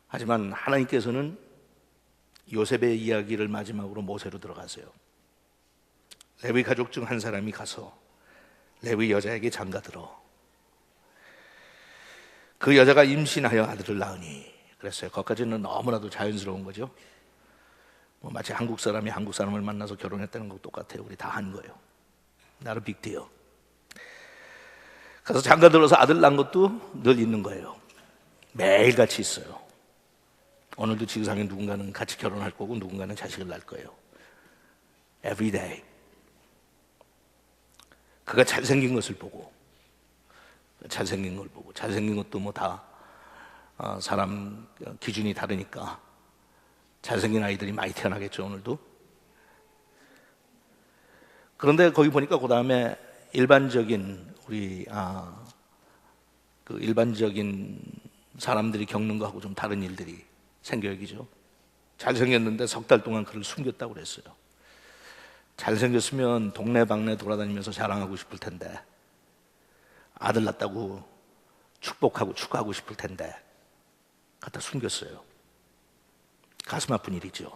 하지만 하나님께서는 요셉의 이야기를 마지막으로 모세로 들어가세요. 레위 가족 중 한 사람이 가서 레위 여자에게 장가들어. 그 여자가 임신하여 아들을 낳으니 그랬어요. 거기까지는 너무나도 자연스러운 거죠. 마치 한국 사람이 한국 사람을 만나서 결혼했다는 거 똑같아요. 우리 다 한 거예요. 나름 빅데요. 그래서 장가들어서 아들 낳은 것도 늘 있는 거예요. 매일 같이 있어요. 오늘도 지구상에 누군가는 같이 결혼할 거고 누군가는 자식을 낳을 거예요. Every day. 그가 잘생긴 것을 보고 잘생긴 걸 보고 잘생긴 것도 뭐 다 사람 기준이 다르니까 잘생긴 아이들이 많이 태어나겠죠 오늘도. 그런데 거기 보니까 그 다음에 일반적인 우리 그 일반적인 사람들이 겪는 거하고 좀 다른 일들이 생겨기죠. 잘생겼는데 석 달 동안 그를 숨겼다고 그랬어요. 잘생겼으면 동네방네 돌아다니면서 자랑하고 싶을 텐데 아들 낳았다고 축복하고 축하하고 싶을 텐데 갖다 숨겼어요. 가슴 아픈 일이죠.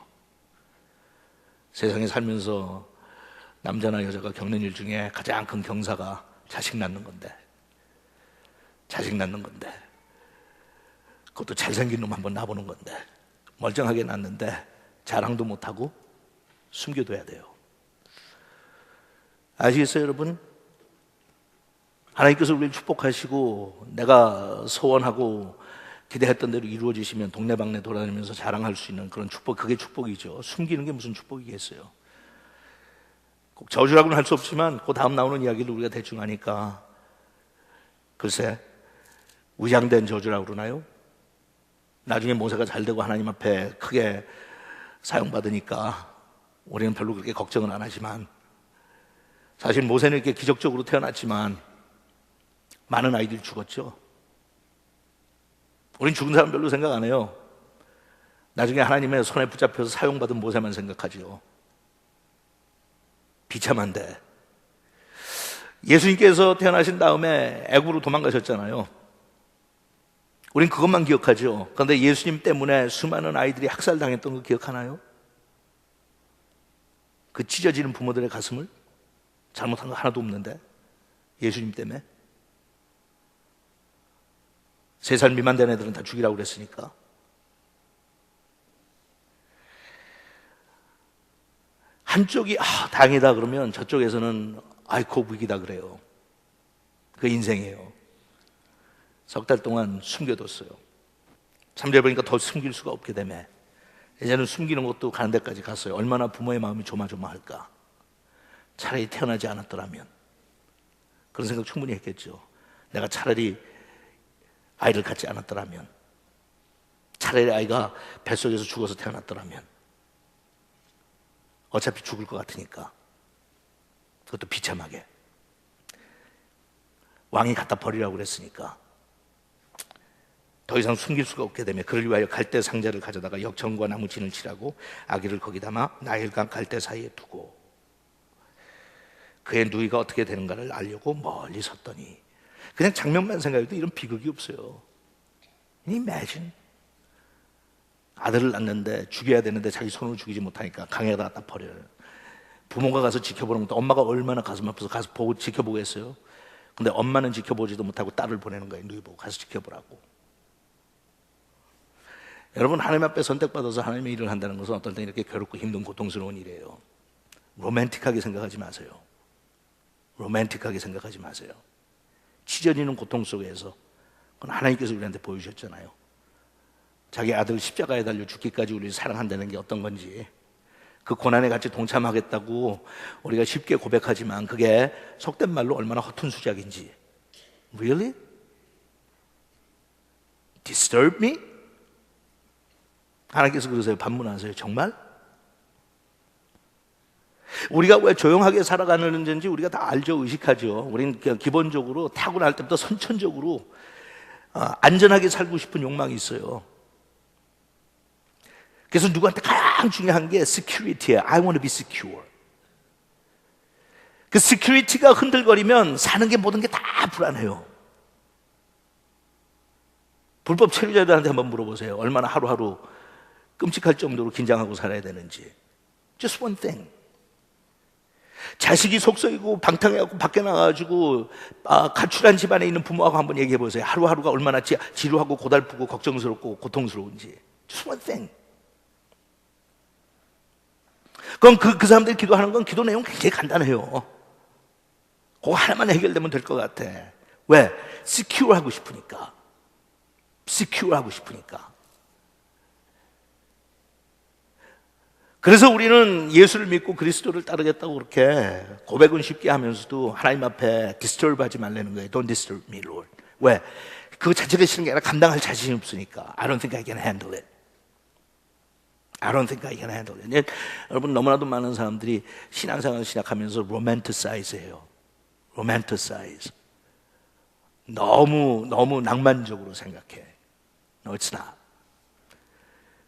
세상에 살면서 남자나 여자가 겪는 일 중에 가장 큰 경사가 자식 낳는 건데 그것도 잘생긴 놈 한번 낳아보는 건데 멀쩡하게 낳는데 자랑도 못하고 숨겨둬야 돼요. 아시겠어요 여러분? 하나님께서 우리를 축복하시고 내가 소원하고 기대했던 대로 이루어지시면 동네방네 돌아다니면서 자랑할 수 있는 그런 축복, 그게 축복이죠. 숨기는 게 무슨 축복이겠어요. 꼭 저주라고는 할 수 없지만 그 다음 나오는 이야기를 우리가 대충 하니까 글쎄 위장된 저주라고 그러나요? 나중에 모세가 잘되고 하나님 앞에 크게 사용받으니까 우리는 별로 그렇게 걱정은 안 하지만 사실 모세는 이렇게 기적적으로 태어났지만 많은 아이들이 죽었죠. 우린 죽은 사람 별로 생각 안 해요. 나중에 하나님의 손에 붙잡혀서 사용받은 모세만 생각하죠. 비참한데 예수님께서 태어나신 다음에 애굽으로 도망가셨잖아요. 우린 그것만 기억하죠. 그런데 예수님 때문에 수많은 아이들이 학살당했던 거 기억하나요? 그 찢어지는 부모들의 가슴을 잘못한 거 하나도 없는데 예수님 때문에 3살 미만 된 애들은 다 죽이라고 그랬으니까. 한쪽이 다행이다 그러면 저쪽에서는 아이고 위기다 그래요. 그 인생이에요. 석 달 동안 숨겨뒀어요. 3절 보니까 더 숨길 수가 없게 되며 이제는 숨기는 것도 가는 데까지 갔어요. 얼마나 부모의 마음이 조마조마할까. 차라리 태어나지 않았더라면. 그런 생각 충분히 했겠죠. 내가 차라리 아이를 갖지 않았더라면, 차라리 아이가 뱃속에서 죽어서 태어났더라면, 어차피 죽을 것 같으니까. 그것도 비참하게 왕이 갖다 버리라고 그랬으니까 더 이상 숨길 수가 없게 되며 그를 위하여 갈대 상자를 가져다가 역청과 나무 진을 칠하고 아기를 거기 담아 나일강 갈대 사이에 두고 그의 누이가 어떻게 되는가를 알려고 멀리 섰더니, 그냥 장면만 생각해도 이런 비극이 없어요. Imagine. 아들을 낳는데 죽여야 되는데 자기 손으로 죽이지 못하니까 강에다 갖다 버려요. 부모가 가서 지켜보는 것도 엄마가 얼마나 가슴 아파서 가서 보고 지켜보겠어요. 근데 엄마는 지켜보지도 못하고 딸을 보내는 거예요. 누이 보고 가서 지켜보라고. 여러분, 하나님 앞에 선택받아서 하나님의 일을 한다는 것은 어떤 때 이렇게 괴롭고 힘든 고통스러운 일이에요. 로맨틱하게 생각하지 마세요. 로맨틱하게 생각하지 마세요. 찢어지는 고통 속에서 그건 하나님께서 우리한테 보여주셨잖아요. 자기 아들 십자가에 달려 죽기까지 우리를 사랑한다는 게 어떤 건지, 그 고난에 같이 동참하겠다고 우리가 쉽게 고백하지만 그게 속된 말로 얼마나 허튼 수작인지. Really? Disturb me? 하나님께서 그러세요. 반문하세요. 정말? 우리가 왜 조용하게 살아가는지 우리가 다 알죠. 의식하죠. 우리는 기본적으로 타고날 때부터 선천적으로 안전하게 살고 싶은 욕망이 있어요. 그래서 누구한테 가장 중요한 게 security예요. I want to be secure. 그 security가 흔들거리면 사는 게 모든 게 다 불안해요. 불법 체류자들한테 한번 물어보세요. 얼마나 하루하루 끔찍할 정도로 긴장하고 살아야 되는지. Just one thing. 자식이 속썩이고 방탕해갖고 밖에 나가가지고 가출한 집안에 있는 부모하고 한번 얘기해 보세요. 하루하루가 얼마나 지루하고 고달프고 걱정스럽고 고통스러운지. Just one thing. 그럼 그 사람들이 기도하는 건 기도 내용 굉장히 간단해요. 그거 하나만 해결되면 될 것 같아. 왜? secure 하고 싶으니까. secure 하고 싶으니까. 그래서 우리는 예수를 믿고 그리스도를 따르겠다고 그렇게 고백은 쉽게 하면서도 하나님 앞에 disturb 하지 말라는 거예요. Don't disturb me, Lord. 왜? 그거 자체가 싫은 게 아니라 감당할 자신이 없으니까. I don't think I can handle it. I don't think I can handle it. 여러분, 너무나도 많은 사람들이 신앙생활을 시작하면서 romanticize해요. romanticize. 너무 낭만적으로 생각해. No, it's not.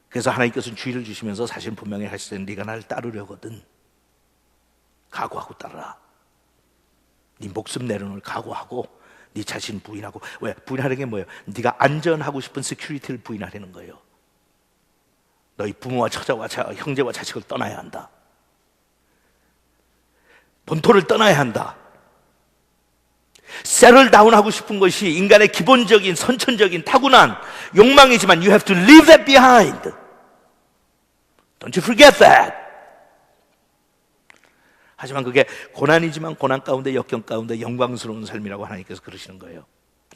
그래서 하나님께서는 주의를 주시면서 사실 분명히 하시되 네가 나를 따르려거든 각오하고 따르라. 네 목숨 내려놓을 각오하고 네 자신 부인하고. 왜? 부인하는 게 뭐예요? 네가 안전하고 싶은 시큐리티를 부인하려는 거예요. 너희 부모와 처자와 형제와 자식을 떠나야 한다. 본토를 떠나야 한다. settle down 하고 싶은 것이 인간의 기본적인 선천적인 타고난 욕망이지만 you have to leave that behind. Don't you forget that. 하지만 그게 고난이지만 고난 가운데 역경 가운데 영광스러운 삶이라고 하나님께서 그러시는 거예요.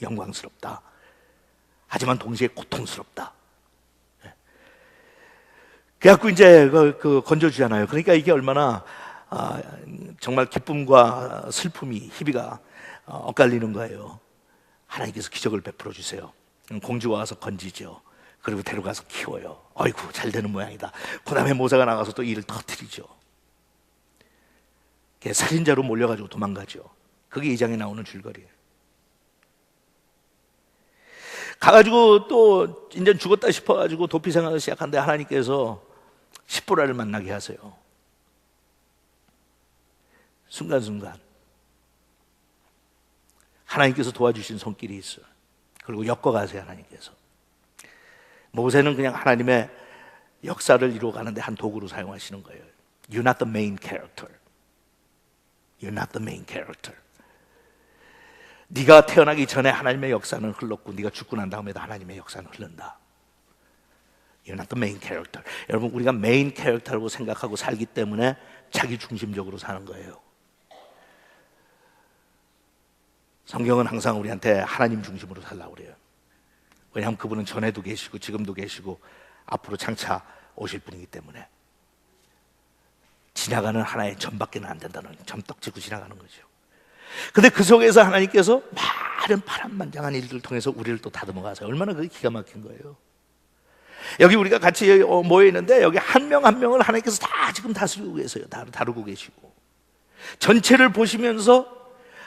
영광스럽다. 하지만 동시에 고통스럽다. 그래갖고 이제 건져주잖아요. 그러니까 이게 얼마나 정말 기쁨과 슬픔이 희비가 엇갈리는 거예요. 하나님께서 기적을 베풀어 주세요. 공주가 와서 건지죠. 그리고 데려가서 키워요. 아이고 잘 되는 모양이다. 그 다음에 모세가 나가서 또 일을 터뜨리죠. 살인자로 몰려가지고 도망가죠. 그게 2장에 나오는 줄거리예요. 가가지고 또 이제 죽었다 싶어가지고 도피 생활을 시작하는데 하나님께서 십보라를 만나게 하세요. 순간순간 하나님께서 도와주신 손길이 있어요. 그리고 엮어가세요. 하나님께서. 모세는 그냥 하나님의 역사를 이루어가는데 한 도구로 사용하시는 거예요. You're not the main character. You're not the main character. 네가 태어나기 전에 하나님의 역사는 흘렀고 네가 죽고 난 다음에도 하나님의 역사는 흐른다. You're not the main character. 여러분, 우리가 메인 캐릭터라고 생각하고 살기 때문에 자기 중심적으로 사는 거예요. 성경은 항상 우리한테 하나님 중심으로 살라고 그래요. 왜냐하면 그분은 전에도 계시고 지금도 계시고 앞으로 장차 오실 분이기 때문에. 지나가는 하나의 점밖에는 안 된다는 점떡지고 지나가는 거죠. 근데 그 속에서 하나님께서 많은 파란만장한 일들을 통해서 우리를 또 다듬어 가세요. 얼마나 그게 기가 막힌 거예요. 여기 우리가 같이 모여 있는데 여기 한 명 한 명을 하나님께서 다 지금 다스리고 계세요. 다루고 계시고 전체를 보시면서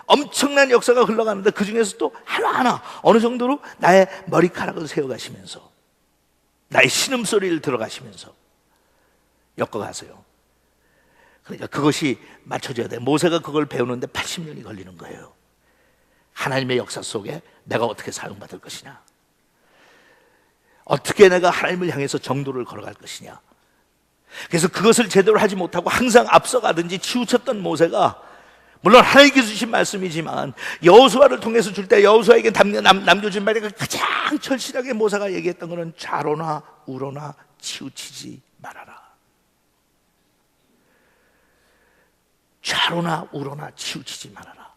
엄청난 역사가 흘러가는데 그 중에서 또 하나하나 어느 정도로 나의 머리카락을 세워가시면서 나의 신음소리를 들어가시면서 엮어가세요. 그러니까 그것이 맞춰져야 돼. 모세가 그걸 배우는데 80년이 걸리는 거예요. 하나님의 역사 속에 내가 어떻게 사용받을 것이냐, 어떻게 내가 하나님을 향해서 정도를 걸어갈 것이냐. 그래서 그것을 제대로 하지 못하고 항상 앞서가든지 치우쳤던 모세가, 물론 하나님께서 주신 말씀이지만 여호수아를 통해서 줄 때 여호수아에게 남겨준 말이 가장 절실하게 모세가 얘기했던 것은 좌로나 우로나 치우치지 말아라. 좌로나 우로나 치우치지 말아라.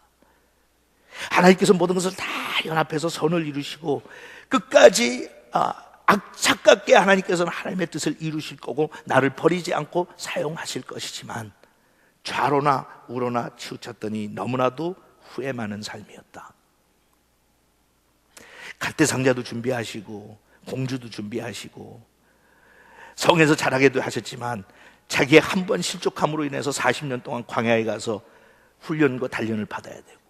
하나님께서 모든 것을 다 연합해서 선을 이루시고 끝까지 악착같게 하나님께서는 하나님의 뜻을 이루실 거고 나를 버리지 않고 사용하실 것이지만 좌로나 우로나 치우쳤더니 너무나도 후회 많은 삶이었다. 갈대상자도 준비하시고 공주도 준비하시고 성에서 자라게도 하셨지만 자기의 한 번 실족함으로 인해서 40년 동안 광야에 가서 훈련과 단련을 받아야 되고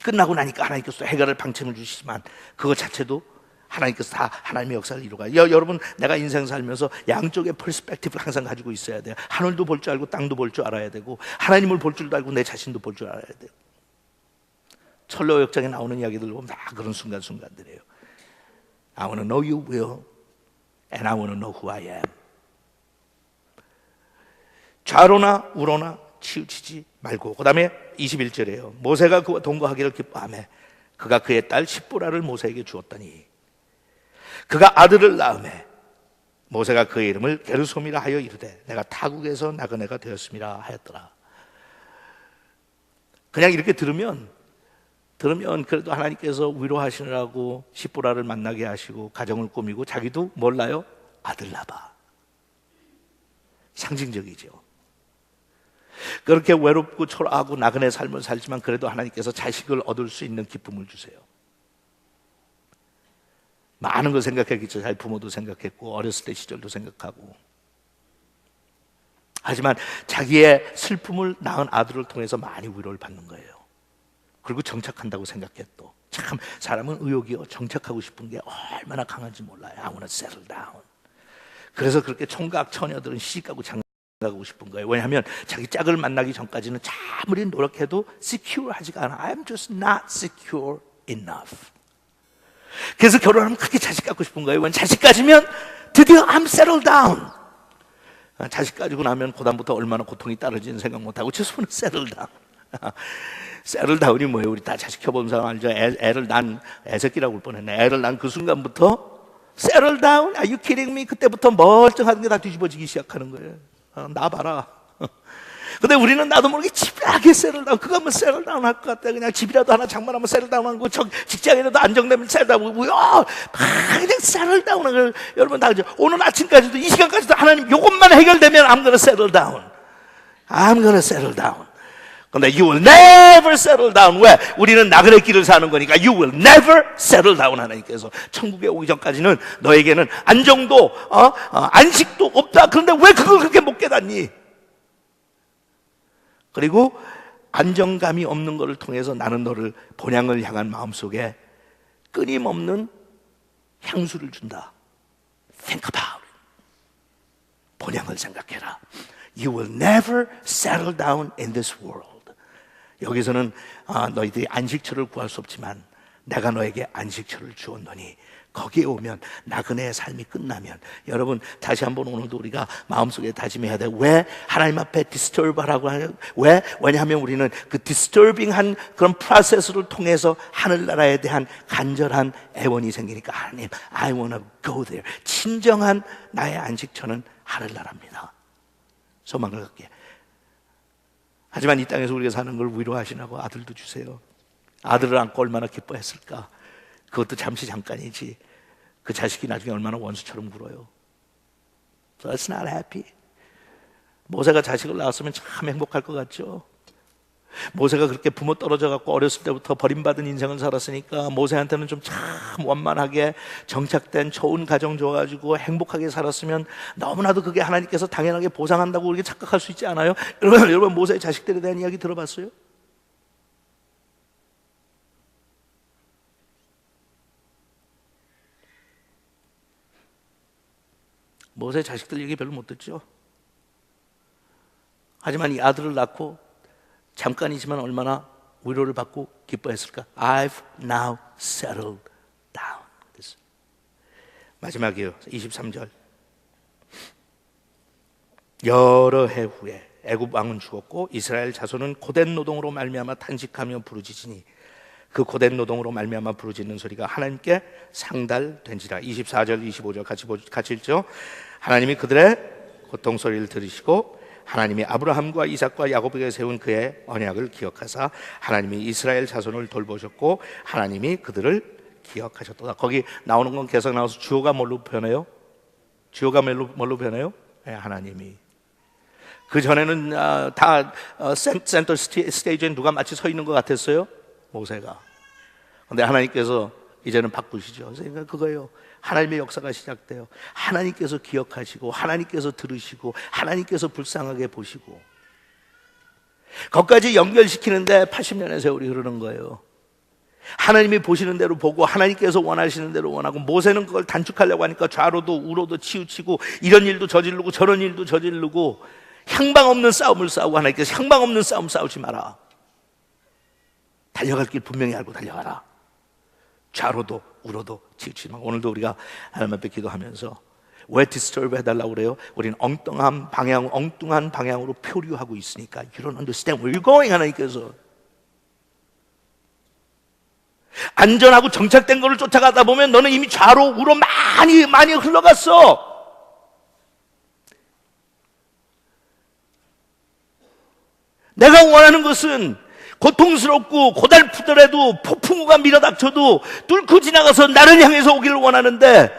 끝나고 나니까 하나님께서 해결할 방침을 주시지만 그것 자체도 하나님께서 다 하나님의 역사를 이루어가요. 여러분, 내가 인생 살면서 양쪽의 퍼스펙티브를 항상 가지고 있어야 돼요. 하늘도 볼 줄 알고 땅도 볼 줄 알아야 되고 하나님을 볼 줄도 알고 내 자신도 볼 줄 알아야 돼요. 철로 역장에 나오는 이야기들 보면 다 그런 순간순간들이에요. I want to know your will and I want to know who I am. 좌로나 우로나 치우치지 말고. 그 다음에 21절이에요. 모세가 그와 동거하기를 기뻐하며 그가 그의 딸 십보라를 모세에게 주었더니 그가 아들을 낳으매 모세가 그의 이름을 게르솜이라 하여 이르되 내가 타국에서 나그네가 되었음이라 하였더라. 그냥 이렇게 들으면 그래도 하나님께서 위로하시느라고 십보라를 만나게 하시고 가정을 꾸미고 자기도 몰라요? 아들 낳아. 상징적이죠. 그렇게 외롭고 초라하고 나그네 삶을 살지만 그래도 하나님께서 자식을 얻을 수 있는 기쁨을 주세요. 많은 걸 생각했겠죠. 자기 부모도 생각했고 어렸을 때 시절도 생각하고. 하지만 자기의 슬픔을 낳은 아들을 통해서 많이 위로를 받는 거예요. 그리고 정착한다고 생각했또. 참 사람은 의욕이요, 정착하고 싶은 게 얼마나 강한지 몰라요. I want to settle down. 그래서 그렇게 총각 처녀들은 시집가고 장가가고 싶은 거예요. 왜냐하면 자기 짝을 만나기 전까지는 아무리 노력해도 secure하지가 않아. I'm just not secure enough. 그래서 결혼하면 크게 자식 갖고 싶은 거예요. 왜냐하면 자식 가지면 드디어 I'm settled down. 자식 가지고 나면 그다음부터 얼마나 고통이 따르지는 생각 못하고 최소한 settle down. settle down이 뭐예요? 우리 다 자식 켜본 사람 알죠? 애를 난 애새끼라고 볼 뻔했네. 애를 난 그 순간부터 settle down? Are you kidding me? 그때부터 멀쩡한 게 다 뒤집어지기 시작하는 거예요. 나 봐라. 근데 우리는 나도 모르게 집요하게 settle down. 그거 하면 settle down 할 것 같아. 그냥 집이라도 하나 장만하면 settle down 하고 직장이라도 안정되면 settle down 하고 그냥 settle down 하고. 여러분 다 그죠? 오늘 아침까지도 이 시간까지도 하나님 이것만 해결되면 I'm gonna settle down. I'm gonna settle down. 근데 you will never settle down. 왜? 우리는 나그네 길을 사는 거니까 you will never settle down. 하나님께서 천국에 오기 전까지는 너에게는 안정도 안식도 없다. 그런데 왜 그걸 그렇게 못 깨닫니? 그리고 안정감이 없는 것을 통해서 나는 너를 본향을 향한 마음속에 끊임없는 향수를 준다. Think about it. 본향을 생각해라. You will never settle down in this world. 여기서는 너희들이 안식처를 구할 수 없지만 내가 너에게 안식처를 주었노니 거기에 오면 나그네의 삶이 끝나면. 여러분 다시 한번 오늘도 우리가 마음속에 다짐해야 돼. 왜 하나님 앞에 disturb 하라고 하냐? 왜? 왜냐하면 우리는 그 disturbing한 그런 프로세스를 통해서 하늘나라에 대한 간절한 애원이 생기니까 하나님 I want to go there. 진정한 나의 안식처는 하늘나라입니다. 소망을 갖게. 하지만 이 땅에서 우리가 사는 걸 위로하시라고 아들도 주세요. 아들을 안고 얼마나 기뻐했을까. 그것도 잠시 잠깐이지. 그 자식이 나중에 얼마나 원수처럼 굴어요. So that's not happy. 모세가 자식을 낳았으면 참 행복할 것 같죠. 모세가 그렇게 부모 떨어져 갖고 어렸을 때부터 버림받은 인생을 살았으니까 모세한테는 좀 참 원만하게 정착된 좋은 가정 줘가지고 행복하게 살았으면 너무나도 그게 하나님께서 당연하게 보상한다고 우리가 착각할 수 있지 않아요? 여러분 모세의 자식들에 대한 이야기 들어봤어요? 모세의 자식들 얘기 별로 못 듣죠. 하지만 이 아들을 낳고 잠깐이지만 얼마나 위로를 받고 기뻐했을까? I've now settled down. 마지막이에요. 23절. 여러 해 후에 애굽 왕은 죽었고 이스라엘 자손은 고된 노동으로 말미암아 탄식하며 부르짖으니 그 고된 노동으로 말미암아 부르짖는 소리가 하나님께 상달된지라. 24절 25절 같이 읽죠. 하나님이 그들의 고통 소리를 들으시고 하나님이 아브라함과 이삭과 야곱에게 세운 그의 언약을 기억하사 하나님이 이스라엘 자손을 돌보셨고 하나님이 그들을 기억하셨도다. 거기 나오는 건 계속 나와서 주어가 뭘로 변해요? 주어가 뭘로 변해요? 네, 하나님이. 그 전에는 다 센터 스테이지에 누가 마치 서 있는 것 같았어요? 모세가. 근데 하나님께서 이제는 바꾸시죠. 그러니까 그거예요. 하나님의 역사가 시작돼요. 하나님께서 기억하시고 하나님께서 들으시고 하나님께서 불쌍하게 보시고 거기까지 연결시키는데 80년의 세월이 흐르는 거예요. 하나님이 보시는 대로 보고 하나님께서 원하시는 대로 원하고 모세는 그걸 단축하려고 하니까 좌로도 우로도 치우치고 이런 일도 저지르고 저런 일도 저지르고 향방 없는 싸움을 싸우고 하나님께서 향방 없는 싸움 싸우지 마라. 달려갈 길 분명히 알고 달려가라. 좌로도 울어도 치우치지 말고. 오늘도 우리가 하나님 앞에 기도하면서 왜 디스터브 해달라고 그래요? 우리는 엉뚱한 방향으로 표류하고 있으니까. You don't understand where you're going. 하나님께서 안전하고 정착된 것을 쫓아가다 보면 너는 이미 좌로 우로 많이 흘러갔어. 내가 원하는 것은 고통스럽고 고달프더라도 폭풍우가 밀어닥쳐도 뚫고 지나가서 나를 향해서 오기를 원하는데,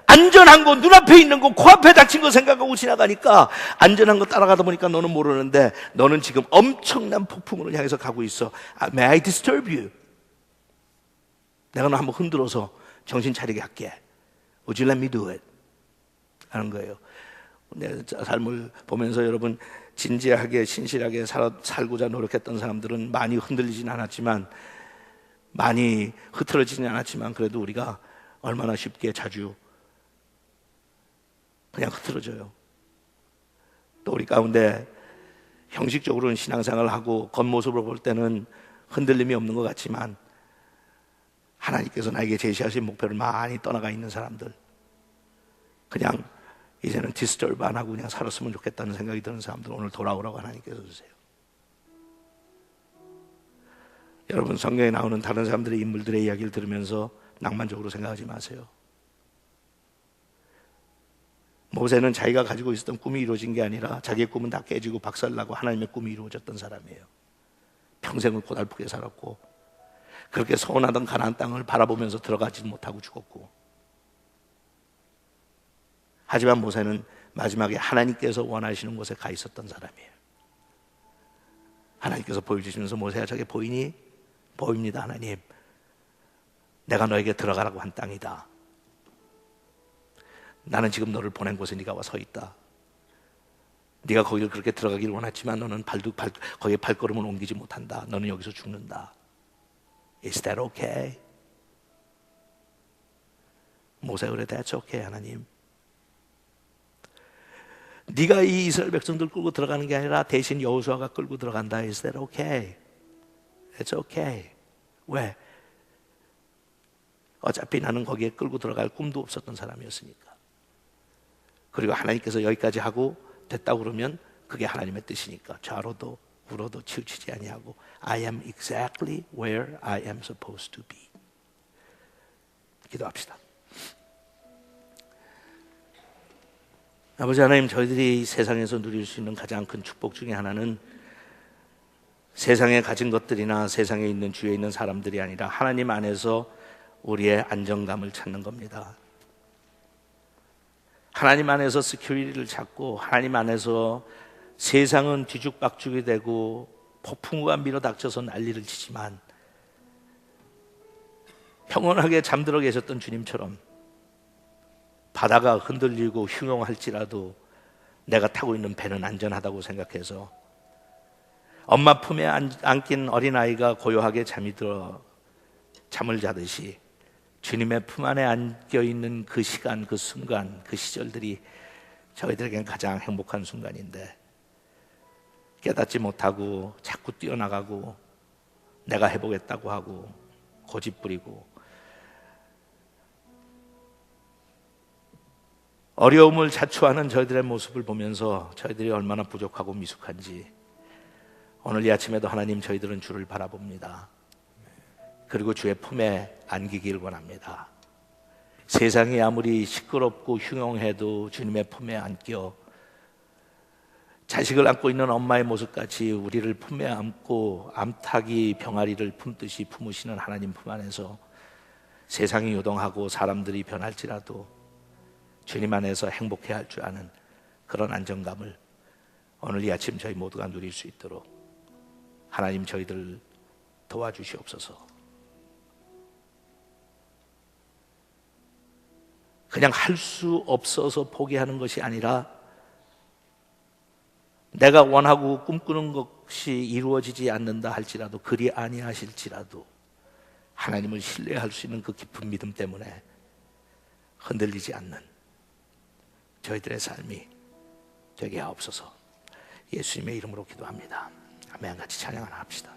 안전한 거, 눈앞에 있는 거, 코앞에 닥친 거 생각하고 지나가니까 안전한 거 따라가다 보니까 너는 모르는데 너는 지금 엄청난 폭풍우를 향해서 가고 있어. May I disturb you? 내가 너 한번 흔들어서 정신 차리게 할게. Would you let me do it? 하는 거예요. 내 삶을 보면서 여러분, 진지하게 신실하게 살고자 노력했던 사람들은 많이 흔들리진 않았지만, 많이 흐트러지진 않았지만, 그래도 우리가 얼마나 쉽게 자주 그냥 흐트러져요. 또 우리 가운데 형식적으로는 신앙생활을 하고 겉모습으로 볼 때는 흔들림이 없는 것 같지만, 하나님께서 나에게 제시하신 목표를 많이 떠나가 있는 사람들, 그냥 이제는 디스터브 안 하고 그냥 살았으면 좋겠다는 생각이 드는 사람들, 오늘 돌아오라고 하나님께서 주세요. 여러분, 성경에 나오는 다른 사람들의 인물들의 이야기를 들으면서 낭만적으로 생각하지 마세요. 모세는 자기가 가지고 있었던 꿈이 이루어진 게 아니라 자기의 꿈은 다 깨지고 박살나고 하나님의 꿈이 이루어졌던 사람이에요. 평생을 고달프게 살았고 그렇게 소원하던 가나안 땅을 바라보면서 들어가지 못하고 죽었고, 하지만 모세는 마지막에 하나님께서 원하시는 곳에 가 있었던 사람이에요. 하나님께서 보여주시면서 모세야, 저게 보이니? 보입니다 하나님. 내가 너에게 들어가라고 한 땅이다. 나는 지금 너를 보낸 곳에 네가 와 서 있다. 네가 거기를 그렇게 들어가기를 원했지만 너는 거기에 발걸음을 옮기지 못한다. 너는 여기서 죽는다. Is that okay? 모세 그래, that's okay 하나님. 네가 이 이스라엘 백성들 끌고 들어가는 게 아니라 대신 여호수아가 끌고 들어간다. Is that okay? It's okay. 왜? 어차피 나는 거기에 끌고 들어갈 꿈도 없었던 사람이었으니까. 그리고 하나님께서 여기까지 하고 됐다고 그러면 그게 하나님의 뜻이니까 좌로도 우로도 치우치지 아니하고 I am exactly where I am supposed to be. 기도합시다. 아버지 하나님, 저희들이 세상에서 누릴 수 있는 가장 큰 축복 중에 하나는 세상에 가진 것들이나 세상에 있는 주위에 있는 사람들이 아니라 하나님 안에서 우리의 안정감을 찾는 겁니다. 하나님 안에서 시큐리티를 찾고 하나님 안에서 세상은 뒤죽박죽이 되고 폭풍우가 밀어닥쳐서 난리를 치지만 평온하게 잠들어 계셨던 주님처럼 바다가 흔들리고 흉용할지라도 내가 타고 있는 배는 안전하다고 생각해서 엄마 품에 안긴 어린아이가 고요하게 잠이 들어 잠을 자듯이 주님의 품 안에 안겨있는 그 시간, 그 순간, 그 시절들이 저희들에겐 가장 행복한 순간인데 깨닫지 못하고 자꾸 뛰어나가고 내가 해보겠다고 하고 고집부리고 어려움을 자초하는 저희들의 모습을 보면서 저희들이 얼마나 부족하고 미숙한지 오늘 이 아침에도 하나님, 저희들은 주를 바라봅니다. 그리고 주의 품에 안기길 원합니다. 세상이 아무리 시끄럽고 흉용해도 주님의 품에 안겨 자식을 안고 있는 엄마의 모습같이 우리를 품에 안고 암탉이 병아리를 품듯이 품으시는 하나님 품 안에서 세상이 요동하고 사람들이 변할지라도 주님 안에서 행복해야 할 줄 아는 그런 안정감을 오늘 이 아침 저희 모두가 누릴 수 있도록 하나님, 저희들 도와주시옵소서. 그냥 할 수 없어서 포기하는 것이 아니라 내가 원하고 꿈꾸는 것이 이루어지지 않는다 할지라도, 그리 아니하실지라도 하나님을 신뢰할 수 있는 그 깊은 믿음 때문에 흔들리지 않는 저희들의 삶이 되게 하옵소서. 예수님의 이름으로 기도합니다. 아멘. 같이 찬양 하나 합시다.